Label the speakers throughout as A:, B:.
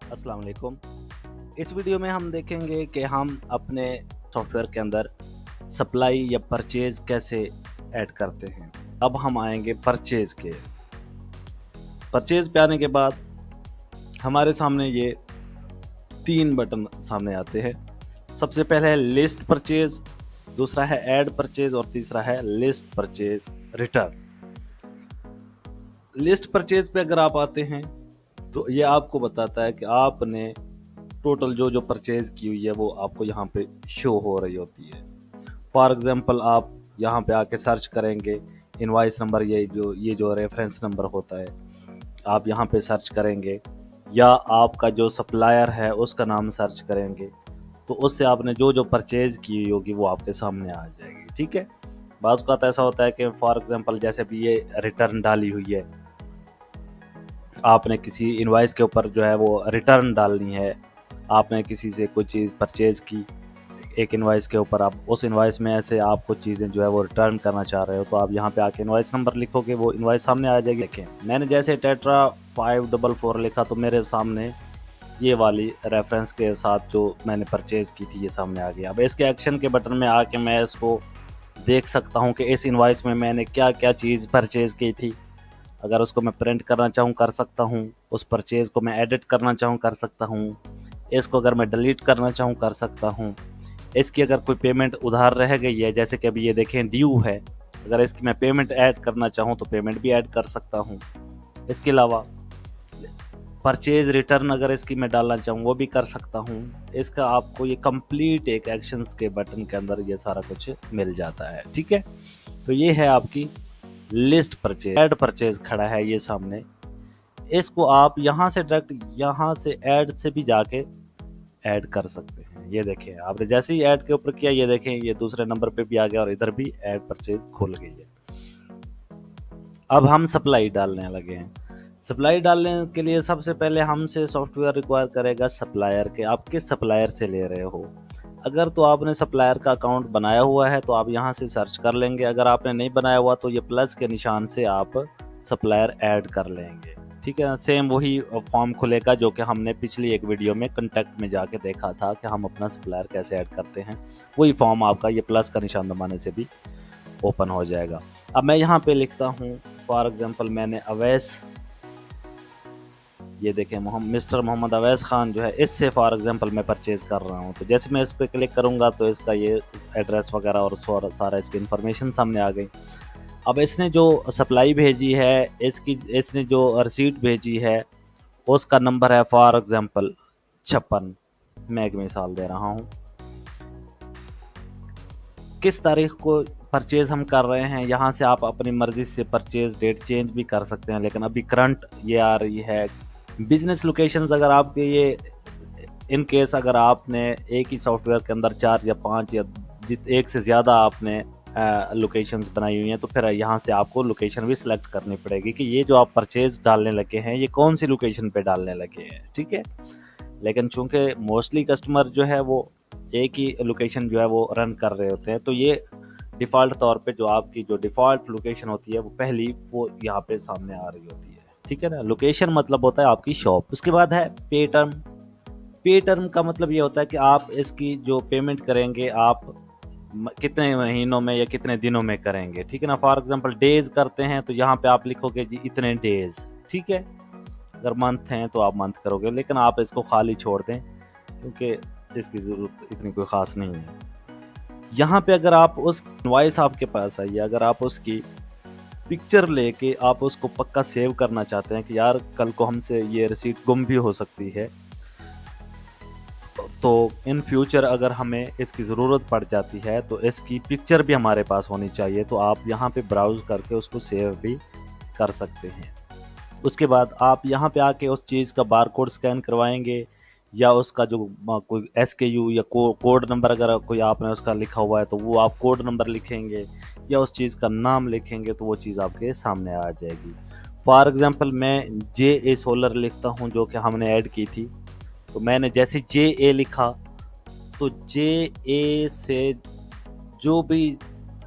A: अस्सलाम वालेकुम। इस वीडियो में हम देखेंगे कि हम अपने सॉफ्टवेयर के अंदर सप्लाई या परचेज़ कैसे ऐड करते हैं। अब हम आएँगे परचेज़ के। परचेज़ पे आने के बाद हमारे सामने ये 3 बटन सामने आते हैं। सबसे पहले है लिस्ट परचेज़, दूसरा है ऐड परचेज़ और तीसरा है list purchase return. List purchase पे अगर आप आते हैं तो ये आपको बताता है कि आपने टोटल जो परचेज़ की हुई है वो आपको यहाँ पे शो हो रही होती है। फॉर एग्ज़ाम्पल आप यहाँ पे आके सर्च करेंगे इनवॉइस नंबर, ये जो रेफ़रेंस नंबर होता है, आप यहाँ पे सर्च करेंगे या आपका जो सप्लायर है उसका नाम सर्च करेंगे, तो उससे आपने जो परचेज़ की हुई होगी वो आपके सामने आ जाएगी, ठीक है? बाज़ औक़ात ऐसा होता है कि फॉर एग्ज़ाम्पल जैसे अभी ये रिटर्न डाली हुई है, आपने किसी इनवॉइस के ऊपर जो है वो रिटर्न डालनी है, आपने किसी से कोई चीज़ परचेज़ की एक इनवॉइस के ऊपर, आप उस इनवॉइस में से आप कुछ चीज़ें जो है वो रिटर्न करना चाह रहे हो, तो आप यहाँ पे आके इनवॉइस नंबर लिखोगे, वो इनवॉइस सामने आ जाएगी। देखें, मैंने जैसे टेट्रा 544 लिखा तो मेरे सामने ये वाली रेफ़रेंस के साथ जो मैंने परचेज़ की थी ये सामने आ गया। अब इसके एक्शन के बटन में आके मैं इसको देख सकता हूँ कि इस इनवॉइस में मैंने क्या-क्या चीज़ परचेज़ की थी। अगर उसको मैं प्रिंट करना चाहूँ कर सकता हूँ, उस परचेज़ को मैं एडिट करना चाहूँ कर सकता हूँ, इसको अगर मैं डिलीट करना चाहूँ कर सकता हूँ। इसकी अगर कोई पेमेंट उधार रह गई है, जैसे कि अभी ये देखें ड्यू है, अगर इसकी मैं पेमेंट ऐड करना चाहूँ तो पेमेंट भी ऐड कर सकता हूँ। इसके अलावा परचेज़ रिटर्न अगर इसकी मैं डालना चाहूँ वो भी कर सकता हूँ। इसका आपको ये कंप्लीट एक एक्शंस के बटन के अंदर ये सारा कुछ मिल जाता है, ठीक है? तो ये है आपकी लिस्ट परचेज़। ऐड परचेज़ खड़ा है ये सामने, इसको आप यहाँ से डायरेक्ट यहाँ से ऐड से भी जाके ऐड कर सकते हैं। ये देखिए, आपने जैसे ही ऐड के ऊपर किया, ये देखें ये दूसरे नंबर पे भी आ गया और इधर भी ऐड परचेज़ खुल गई है। अब हम सप्लाई डालने लगे हैं। सप्लाई डालने के लिए सबसे पहले हमसे सॉफ्टवेयर रिक्वायर करेगा सप्लायर के, आप किस सप्लायर से ले रहे हो। अगर तो आपने सप्लायर का अकाउंट बनाया हुआ है तो आप यहाँ से सर्च कर लेंगे, अगर आपने नहीं बनाया हुआ तो ये प्लस के निशान से आप सप्लायर ऐड कर लेंगे, ठीक है ना? सेम वही फॉर्म खुलेगा जो कि हमने पिछली एक वीडियो में कॉन्टैक्ट में जाके देखा था कि हम अपना सप्लायर कैसे ऐड करते हैं। वही फॉर्म आपका ये प्लस का निशान दबाने से भी ओपन हो जाएगा। अब मैं यहाँ पे लिखता हूँ फॉर एग्ज़ाम्पल मैंने अवैस, ये देखें मिस्टर मोहम्मद अवैस खान जो है, इससे फॉर एग्ज़ाम्पल मैं परचेज़ कर रहा हूँ। तो जैसे मैं इस पे क्लिक करूँगा तो इसका ये एड्रेस वगैरह और सारा इसकी इन्फॉर्मेशन सामने आ गई। अब इसने जो सप्लाई भेजी है, इसने जो रिसीट भेजी है, उसका नंबर है फॉर एग्ज़ाम्पल 56, मैं एक मिसाल दे रहा हूँ। किस तारीख को परचेज़ हम कर रहे हैं, यहाँ से आप अपनी मर्ज़ी से परचेज़ डेट चेंज भी कर सकते हैं, लेकिन अभी करंट ये आ रही है। बिज़नेस लोकेशंस अगर आपके ये इन केस अगर आपने एक ही सॉफ्टवेयर के अंदर 4 या 5 या एक से ज़्यादा आपने लोकेशंस बनाई हुई हैं, तो फिर यहाँ से आपको लोकेशन भी सिलेक्ट करनी पड़ेगी कि ये जो आप परचेज़ डालने लगे हैं, ये कौन-सी लोकेशन पे डालने लगे हैं, ठीक है? लेकिन चूँकि मोस्टली कस्टमर जो है वो एक ही लोकेशन जो है वो रन कर रहे होते हैं, तो ये डिफ़ॉल्ट तौर पे जो आपकी जो डिफ़ॉल्ट लोकेशन होती है वो पहली वो यहाँ पे सामने आ रही होती है, ठीक है ना? लोकेशन मतलब होता है आपकी शॉप। उसके बाद है पे टर्म। पे टर्म का मतलब ये होता है कि आप इसकी जो पेमेंट करेंगे आप कितने महीनों में या कितने दिनों में करेंगे, ठीक है ना? फॉर एग्ज़ाम्पल डेज़ करते हैं तो यहाँ पे आप लिखोगे जी इतने डेज़, ठीक है? अगर मंथ हैं तो आप मंथ करोगे, लेकिन आप इसको खाली छोड़ दें क्योंकि इसकी ज़रूरत इतनी कोई ख़ास नहीं है। यहाँ पे अगर आप उस इनवॉइस आपके पास आई है, अगर आप उसकी पिक्चर लेके आप उसको पक्का सेव करना चाहते हैं कि यार कल को हमसे ये रिसीट गुम भी हो सकती है, तो इन फ्यूचर अगर हमें इसकी ज़रूरत पड़ जाती है तो इसकी पिक्चर भी हमारे पास होनी चाहिए, तो आप यहाँ पे ब्राउज़ करके उसको सेव भी कर सकते हैं। उसके बाद आप यहाँ पे आके उस चीज़ का बारकोड स्कैन करवाएँगे या उसका जो कोई एसकेयू या कोड नंबर अगर कोई आपने उसका लिखा हुआ है तो वो आप कोड नंबर लिखेंगे या उस चीज़ का नाम लिखेंगे तो वो चीज़ आपके सामने आ जाएगी। फॉर एग्ज़ाम्पल मैं जे सोलर लिखता हूँ जो कि हमने ऐड की थी, तो मैंने जैसे जे लिखा तो जे से जो भी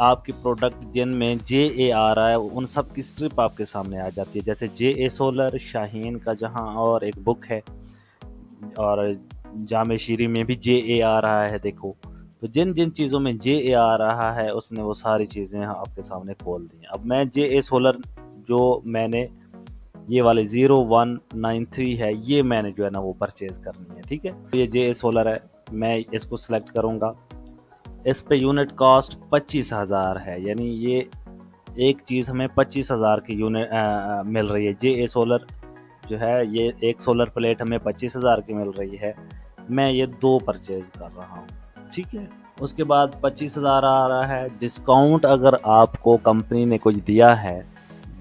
A: आपकी प्रोडक्ट जिनमें जे आ रहा है उन सब की स्ट्रिप आपके सामने आ जाती है। जैसे जे सोलर, शाहीन का जहाँ और एक बुक है, और जामे शीरी में भी JA आ रहा है। देखो, तो जिन जिन चीज़ों में JA आ रहा है उसने वो सारी चीज़ें आपके सामने खोल दी हैं। अब मैं JA सोलर जो मैंने ये वाले 0193 है, ये मैंने जो है ना वो परचेज करनी है। ठीक है, तो ये JA सोलर है, मैं इसको सिलेक्ट करूँगा। इस पे यूनिट कॉस्ट 25,000 है, यानी ये एक चीज़ हमें 25,000 की यूनिट मिल रही है। JA सोलर जो है, ये एक सोलर प्लेट हमें 25,000 की मिल रही है। मैं ये 2 परचेज कर रहा हूँ। ठीक है, उसके बाद 25,000 आ रहा है। डिस्काउंट अगर आपको कंपनी ने कुछ दिया है,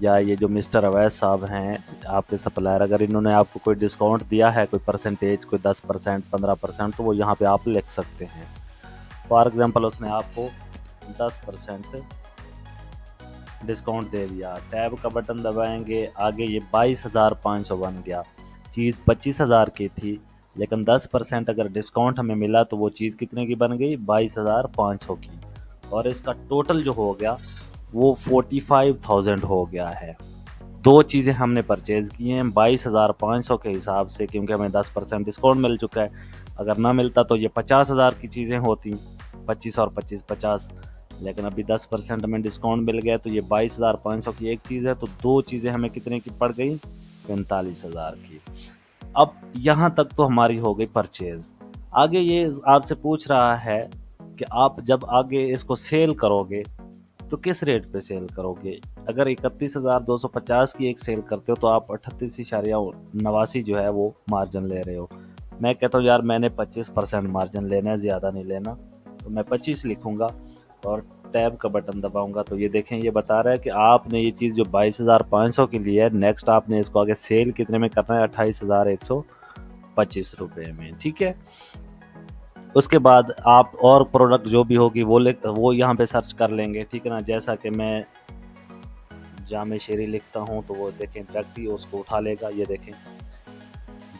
A: या ये जो मिस्टर अवैस साहब हैं आपके सप्लायर, अगर इन्होंने आपको कोई डिस्काउंट दिया है, कोई परसेंटेज, कोई 10%, 15%, तो वो यहाँ पे आप लिख सकते हैं। फॉर एग्जांपल उसने आपको 10% डिस्काउंट दे दिया। टैब का बटन दबाएंगे, आगे ये 22,500 बन गया। चीज़ 25,000 की थी, लेकिन 10% अगर डिस्काउंट हमें मिला तो वो चीज़ कितने की बन गई? 22,500 की। और इसका टोटल जो हो गया वो 45,000 हो गया है। 2 चीज़ें हमने परचेज की हैं 22,500 के हिसाब से, क्योंकि हमें 10% डिस्काउंट मिल चुका है। अगर ना मिलता तो ये 50,000 की चीज़ें होती, 25 और 25 50, लेकिन अभी 10% हमें डिस्काउंट मिल गया, तो ये 22,500 की एक चीज़ है, तो 2 चीज़ें हमें कितने की पड़ गई? 45,000 की। अब यहाँ तक तो हमारी हो गई परचेज। आगे ये आपसे पूछ रहा है कि आप जब आगे इसको सेल करोगे तो किस रेट पे सेल करोगे? अगर 31,250 की एक सेल करते हो तो आप 38.89 जो है वो मार्जिन ले रहे हो। मैं कहता हूँ यार मैंने 25% मार्जिन लेना है, ज़्यादा नहीं लेना, तो मैं 25 लिखूंगा और टैब का बटन दबाऊंगा। तो ये देखें, ये बता रहा है कि आपने ये चीज़ जो 22,500 की ली है, नेक्स्ट आपने इसको आगे सेल कितने में करना है? 28,125 रुपये में। ठीक है, उसके बाद आप और प्रोडक्ट जो भी होगी वो यहाँ पे सर्च कर लेंगे। ठीक है ना, जैसा कि मैं जामे शीरी लिखता हूँ तो वो देखें डायरेक्ट ही उसको उठा लेगा। ये देखें,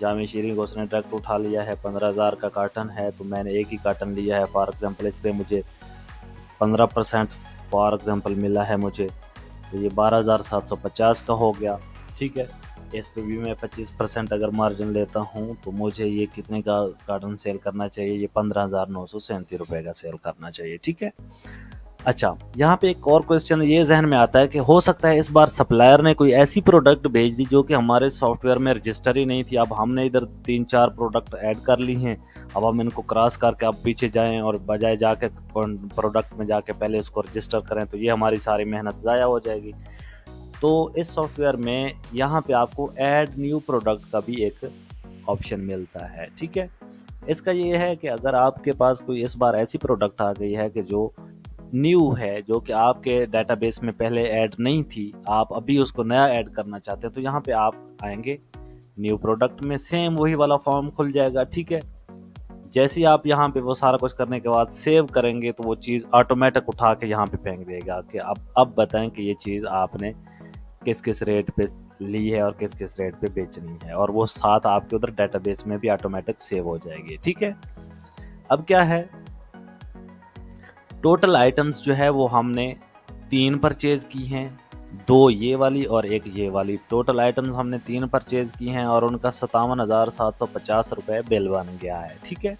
A: जामे शीरी को उसने डायरेक्ट उठा लिया है। 15,000 का कार्टन है तो मैंने एक ही कार्टन लिया है फॉर एग्जांपल, इस पर मुझे 15% फॉर एग्जांपल मिला है मुझे, तो ये 12,750 का हो गया। ठीक है, इस पे भी मैं 25% अगर मार्जिन लेता हूँ तो मुझे ये कितने का कार्टन सेल करना चाहिए? ये 15,937 रुपये का सेल करना चाहिए। ठीक है, अच्छा, यहाँ पे एक और क्वेश्चन ये जहन में आता है कि हो सकता है इस बार सप्लायर ने कोई ऐसी प्रोडक्ट भेज दी जो कि हमारे सॉफ्टवेयर में रजिस्टर ही नहीं थी। अब हमने इधर 3-4 प्रोडक्ट ऐड कर ली हैं, अब हम इनको क्रॉस करके अब पीछे जाएं और बजाय जाके प्रोडक्ट में जाके पहले उसको रजिस्टर करें, तो ये हमारी सारी मेहनत ज़ाया हो जाएगी। तो इस सॉफ्टवेयर में यहाँ पे आपको ऐड न्यू प्रोडक्ट का भी एक ऑप्शन मिलता है। ठीक है, इसका ये है कि अगर आपके पास कोई इस बार ऐसी प्रोडक्ट आ गई है कि जो न्यू है, जो कि आपके डेटाबेस में पहले ऐड नहीं थी, आप अभी उसको नया ऐड करना चाहते हैं, तो यहाँ पे आप आएंगे न्यू प्रोडक्ट में, सेम वही वाला फॉर्म खुल जाएगा। ठीक है, जैसे ही आप यहाँ पे वो सारा कुछ करने के बाद सेव करेंगे तो वो चीज़ ऑटोमेटिक उठा के यहाँ पे फेंक देगा कि अब बताएं कि ये चीज़ आपने किस किस रेट पे ली है और किस किस रेट पे बेचनी है, और वो साथ आपके उधर डेटाबेस में भी ऑटोमेटिक सेव हो जाएगी। ठीक है, अब क्या है, टोटल आइटम्स जो है वो हमने 3 परचेज की हैं, 2 ये वाली और 1 ये वाली। टोटल आइटम्स हमने 3 परचेज की हैं और उनका 57,750 रुपये बिल बन गया है। ठीक है,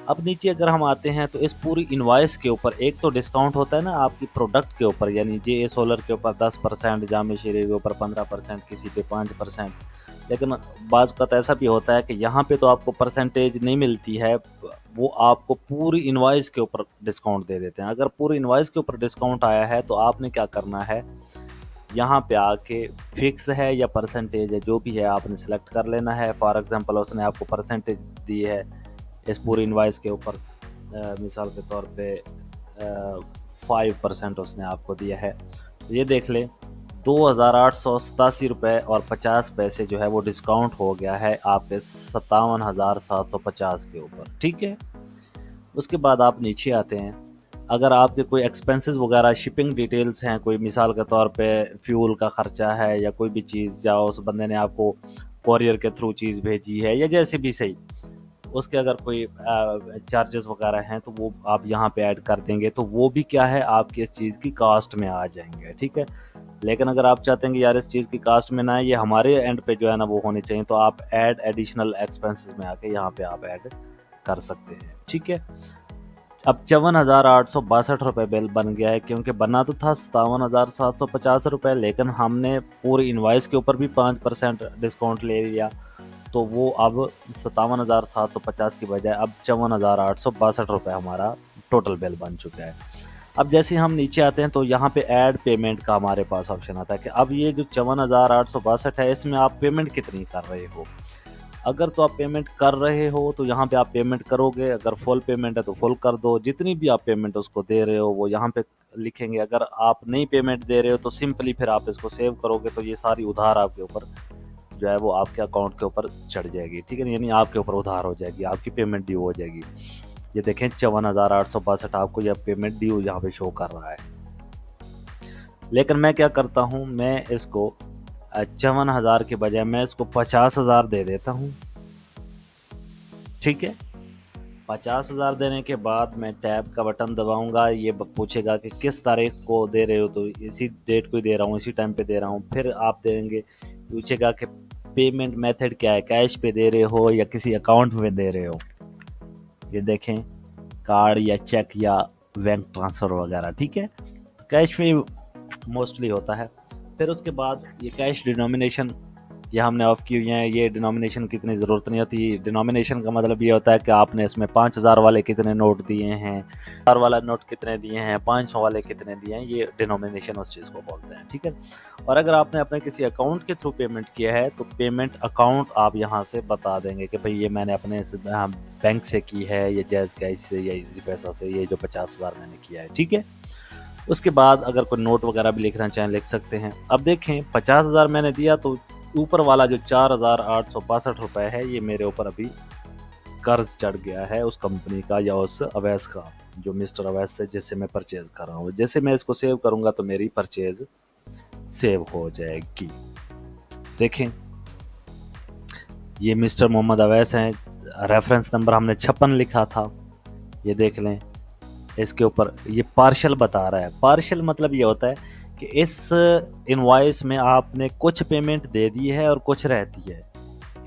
A: अब नीचे अगर हम आते हैं तो इस पूरी इनवॉइस के ऊपर एक तो डिस्काउंट होता है ना आपकी प्रोडक्ट के ऊपर, यानी JA सोलर के ऊपर 10%, जामे शीरी के ऊपर 15%, किसी पे 5%। लेकिन बाज़ वक़्त ऐसा भी होता है कि यहाँ पे तो आपको परसेंटेज नहीं मिलती है, वो आपको पूरी इनवॉइस के ऊपर डिस्काउंट दे देते हैं। अगर पूरी इनवॉइस के ऊपर डिस्काउंट आया है तो आपने क्या करना है, यहाँ पे आके फिक्स है या परसेंटेज है, जो भी है आपने सेलेक्ट कर लेना है। फॉर एग्जांपल उसने आपको परसेंटेज दी है इस पूरी इनवॉइस के ऊपर, मिसाल के तौर पे 5% उसने आपको दिया है, तो ये देख ले 2,887 रुपये और 50 पैसे जो है वो डिस्काउंट हो गया है आपके 57,750 के ऊपर। ठीक है, उसके बाद आप नीचे आते हैं, अगर आपके कोई एक्सपेंसेस वगैरह शिपिंग डिटेल्स हैं, कोई मिसाल के तौर पे फ्यूल का ख़र्चा है या कोई भी चीज़, या उस बंदे ने आपको कोरियर के थ्रू चीज़ भेजी है या जैसे भी सही, उसके अगर कोई चार्जेस वगैरह हैं तो वो आप यहाँ पे ऐड कर देंगे, तो वो भी क्या है आपकी इस चीज़ की कास्ट में आ जाएंगे। ठीक है, लेकिन अगर आप चाहते हैं कि यार इस चीज़ की कास्ट में ना है, ये हमारे एंड पे जो है ना वो होनी चाहिए, तो आप ऐड एडिशनल एक्सपेंसेस में आके यहाँ पे आप ऐड कर सकते हैं। ठीक है, अब 54,862 बिल बन गया है, क्योंकि बना तो था 57,750 लेकिन हमने पूरी इनवाइस के ऊपर भी 5% डिस्काउंट ले लिया, तो वो अब 57,750 की बजाय अब 54,862 हमारा टोटल बिल बन चुका है। अब जैसे ही हम नीचे आते हैं तो यहाँ पे ऐड पेमेंट का हमारे पास ऑप्शन आता है कि अब ये जो 54,862 है, इसमें आप पेमेंट कितनी कर रहे हो। अगर तो आप पेमेंट कर रहे हो तो यहाँ पे आप पेमेंट करोगे, अगर फुल पेमेंट है तो फुल कर दो, जितनी भी आप पेमेंट उसको दे रहे हो वो यहाँ पे लिखेंगे। अगर आप नहीं पेमेंट दे रहे हो तो सिंपली फिर आप इसको सेव करोगे, तो ये सारी उधार आपके ऊपर जो है वो आपके अकाउंट के ऊपर चढ़ जाएगी। ठीक है, यानी आपके ऊपर उधार हो जाएगी, आपकी पेमेंट ड्यू हो जाएगी। ये देखें 54,862 आपको यह पेमेंट ड्यू यहाँ पे शो कर रहा है। लेकिन मैं क्या करता हूँ, मैं इसको 54,000 के बजाय मैं इसको 50,000 दे देता हूँ। ठीक है, 50,000 देने के बाद मैं टैब का बटन दबाऊंगा, ये पूछेगा कि किस तारीख को दे रहे हो, तो इसी डेट को ही दे रहा हूँ, इसी टाइम पे दे रहा हूँ। फिर आप देंगे, पूछेगा कि पेमेंट मेथड क्या है, कैश पे दे रहे हो या किसी अकाउंट में दे रहे हो। ये देखें, कार्ड या चेक या बैंक ट्रांसफ़र वगैरह। ठीक है, तो कैश में मोस्टली होता है। फिर उसके बाद ये कैश डिनोमिनेशन ये हमने ऑफ की हुई है, ये डिनोमिनेशन की इतनी ज़रूरत नहीं होती। डिनोमिनेशन का मतलब ये होता है कि आपने इसमें 5,000 वाले कितने नोट दिए हैं, 1000 वाला नोट कितने दिए हैं, 500 वाले कितने दिए हैं, ये डिनोमिनेशन उस चीज़ को बोलते हैं। ठीक है, और अगर आपने अपने किसी अकाउंट के थ्रू पेमेंट किया है तो पेमेंट अकाउंट आप यहाँ से बता देंगे कि भाई ये मैंने अपने बैंक से की है, या जैज़ कैश से या इजी पैसा से, ये जो 50,000 मैंने किया है। ठीक है, उसके बाद अगर कोई नोट वगैरह भी लिखना चाहें लिख सकते हैं। अब देखें 50,000 मैंने दिया, तो ऊपर वाला जो 4,862 है, ये मेरे ऊपर अभी कर्ज चढ़ गया है उस कंपनी का या उस अवैस का, जो मिस्टर अवैस से जिससे मैं परचेज कर रहा हूँ। जैसे मैं इसको सेव करूंगा तो मेरी परचेज सेव हो जाएगी। देखें, ये मिस्टर मोहम्मद अवैस हैं, रेफरेंस नंबर हमने 56 लिखा था, ये देख लें। इसके ऊपर ये पार्शियल बता रहा है। पार्शियल मतलब ये होता है कि इस इनवॉइस में आपने कुछ पेमेंट दे दी है और कुछ रहती है।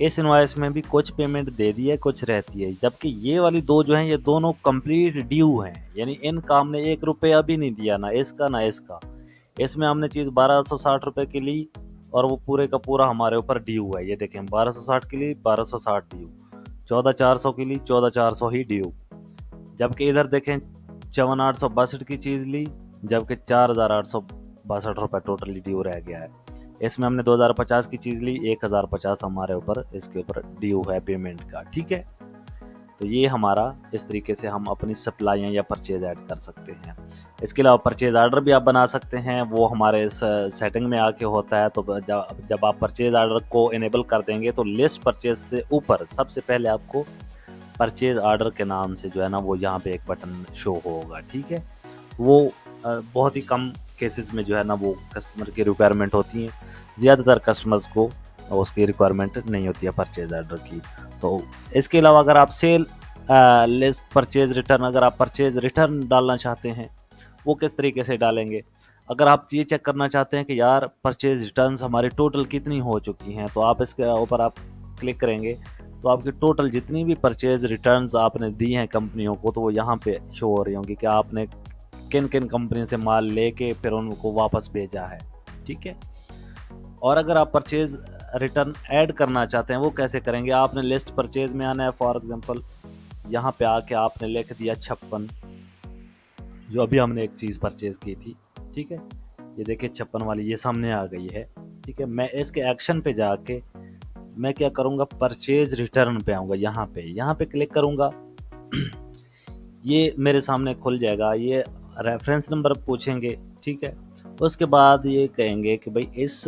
A: इस इनवॉइस में भी कुछ पेमेंट दे दी है, कुछ रहती है, जबकि ये वाली दो जो हैं ये दोनों कंप्लीट ड्यू हैं, यानी इनका हमने 1 रुपया भी नहीं दिया, ना इसका ना इसका। इसमें हमने चीज़ 1260 की ली और वो पूरे का पूरा हमारे ऊपर ड्यू है। ये देखें, 1260 की ली, 1260 ड्यू, 14,400 की ली, 14,400 ही ड्यू। जबकि इधर देखें 54,862 की चीज़ ली, जबकि 4,862 टोटली ड्यू रह गया है। इसमें हमने 2,050 की चीज़ ली, 1,050 हमारे ऊपर इसके ऊपर ड्यू है पेमेंट का। ठीक है, तो ये हमारा इस तरीके से हम अपनी सप्लाइयाँ या परचेज ऐड कर सकते हैं। इसके अलावा परचेज आर्डर भी आप बना सकते हैं, वो हमारे इस सेटिंग में आके होता है। तो जब आप परचेज आर्डर को इनेबल कर देंगे तो लिस्ट परचेज से ऊपर सबसे पहले आपको परचेज आर्डर के नाम से जो है ना वो यहाँ पे एक बटन शो होगा। ठीक है, वो बहुत ही कम केसेस में जो है ना वो कस्टमर की रिक्वायरमेंट होती है, ज़्यादातर कस्टमर्स को उसकी रिक्वायरमेंट नहीं होती है परचेज आर्डर की। तो इसके अलावा अगर आप सेल लिस्ट परचेज रिटर्न, अगर आप परचेज रिटर्न डालना चाहते हैं वो किस तरीके से डालेंगे। अगर आप ये चेक करना चाहते हैं कि यार परचेज रिटर्न्स हमारी टोटल कितनी हो चुकी हैं, तो आप इसके ऊपर आप क्लिक करेंगे तो आपकी टोटल जितनी भी परचेज रिटर्न्स आपने दी हैं कंपनियों को, तो वो यहाँ पे शो हो रही होंगी कि आपने किन किन कंपनी से माल लेके फिर उनको वापस भेजा है। ठीक है, और अगर आप परचेज रिटर्न ऐड करना चाहते हैं वो कैसे करेंगे। आपने लिस्ट परचेज में आना है, फॉर एग्जांपल यहाँ पे आके आपने लिख दिया 56, जो अभी हमने एक चीज़ परचेज की थी। ठीक है, ये देखिए 56 वाली ये सामने आ गई है। ठीक है, मैं इसके एक्शन पे जाके मैं क्या करूँगा, परचेज रिटर्न पे आऊँगा, यहाँ पे क्लिक करूँगा। ये मेरे सामने खुल जाएगा, ये रेफरेंस नंबर पूछेंगे। ठीक है, उसके बाद ये कहेंगे कि भाई इस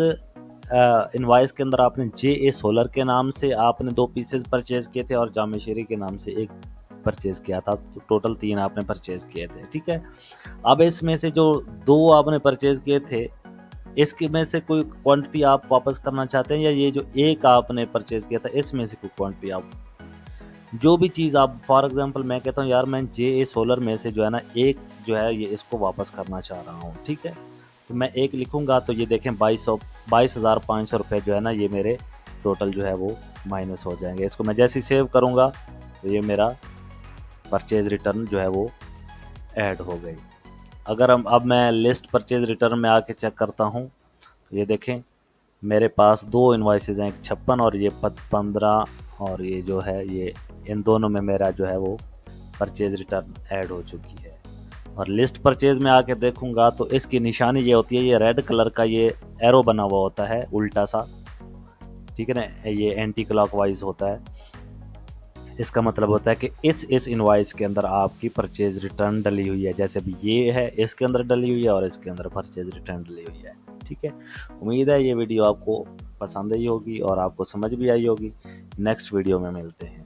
A: इनवाइस के अंदर आपने JA सोलर के नाम से आपने 2 पीसेस परचेज किए थे और जामेश्वरी के नाम से 1 परचेज किया था, तो टोटल 3 आपने परचेज किए थे। ठीक है, अब इसमें से जो 2 आपने परचेज किए थे, इसके में से कोई क्वांटिटी आप वापस करना चाहते हैं, या ये जो 1 आपने परचेज किया था इसमें से कोई क्वांटिटी आप, जो भी चीज़ आप, फॉर एग्जांपल मैं कहता हूँ यार मैं JA सोलर में से जो है ना 1 जो है ये इसको वापस करना चाह रहा हूँ। ठीक है, तो मैं एक लिखूँगा तो ये देखें 22,500 रुपये जो है ना, ये मेरे टोटल जो है वो माइनस हो जाएंगे। इसको मैं जैसे ही सेव करूँगा तो ये मेरा परचेज रिटर्न जो है वो ऐड हो गई। अगर अब मैं लिस्ट परचेज रिटर्न में आके चेक करता हूँ तो ये देखें मेरे पास 2 इनवॉइसेज हैं, एक 56 और ये 15, और ये जो है ये इन दोनों में मेरा जो है वो परचेज रिटर्न ऐड हो चुकी है। और लिस्ट परचेज में आके देखूंगा तो इसकी निशानी ये होती है, ये रेड कलर का ये एरो बना हुआ होता है उल्टा सा, ठीक है ना, ये एंटी क्लॉकवाइज होता है। इसका मतलब होता है कि इस इनवॉइस के अंदर आपकी परचेज रिटर्न डली हुई है, जैसे अभी ये है इसके अंदर डली हुई है और इसके अंदर परचेज रिटर्न डली हुई है। ठीक है, उम्मीद है ये वीडियो आपको पसंद आई होगी और आपको समझ भी आई होगी। नेक्स्ट वीडियो में मिलते हैं।